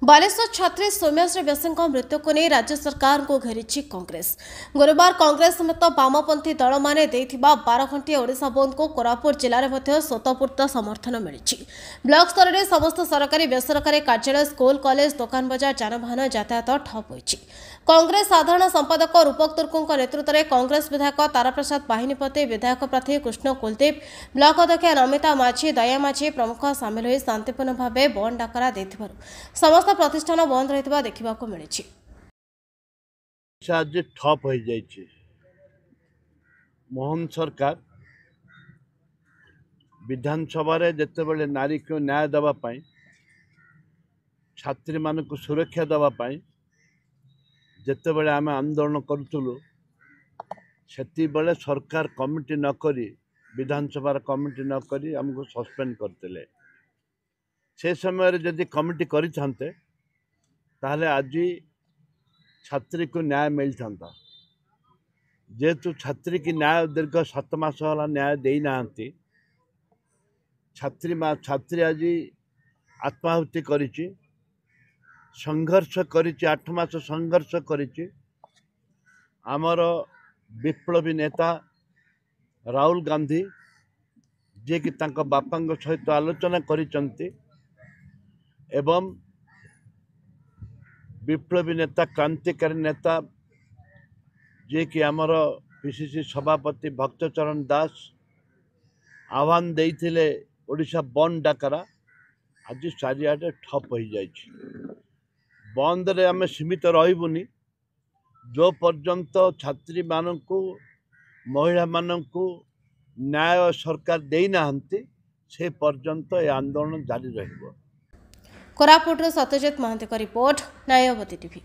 बालेश्वर छात्री सौम्यश्री व्यासों मृत्यु को नहीं राज्य सरकार को घेरी कांग्रेस। गुरुवार कांग्रेस समेत वामपंथी दल माने 12 घंटिया ओडिशा बंद को कोरापुट जिले में स्वतःपूर्त समर्थन मिली। ब्लॉक स्तर में समस्त सरकारी बेसरकारी कार्यालय स्कूल कॉलेज दुकान बजार जानवाहन यातायात ठप होइछि। कांग्रेस साधारण संपादक रूपक तुर्क नेतृत्व में कांग्रेस विधायक ताराप्रसाद बाहिनीपति, विधायक प्रार्थी कृष्ण कुलदीप, ब्लॉक अध्यक्ष नमिता माझी, दया माझी प्रमुख सामिल हो शांतिपूर्ण भाव बंद डाकरा देथिबारु समस्त प्रतिष्ठान बंद रहितबा देखिबाको मिलिछि। आज ठप हो जाइए। मोहन सरकार विधानसभा जिते बड़े नारी को न्याय देवाई, छात्री मान को सुरक्षा देवाई जिते बड़े आम आंदोलन करूँ से बेले सरकार कमिटी नक विधानसभा कमिटी नक आमको सस्पेंड करते। से समय जदि कमिटी करते ताहले आज छात्री को न्याय मिल था। जेहेतु छात्री की न्याय दीर्घ 7 मास वाला न्याय देना, छात्री आज आत्माहुति करिछि, संघर्ष करिछि, 8 मास संघर्ष करिछि। आमर विप्लवी नेता राहुल गांधी जे कि तांको बापांग सहित आलोचना करिसंती एवं विप्लवी नेता क्रांतिकारी नेता जे कि आमर पीसीसी सभापति भक्तचरण दास आह्वान देइथिले ओडिशा बंद डाकरा आज चारिआडे ठप हो जाइछि। बंद रे आमे सीमित रहिबुनी जो पर्यंत छात्री मानकु महिला मानकु न्याय सरकार देना से पर्यंत ए आंदोलन जारी रहिबो। कोरापुट सत्यजित महांती का रिपोर्ट, न्यायवती टीवी।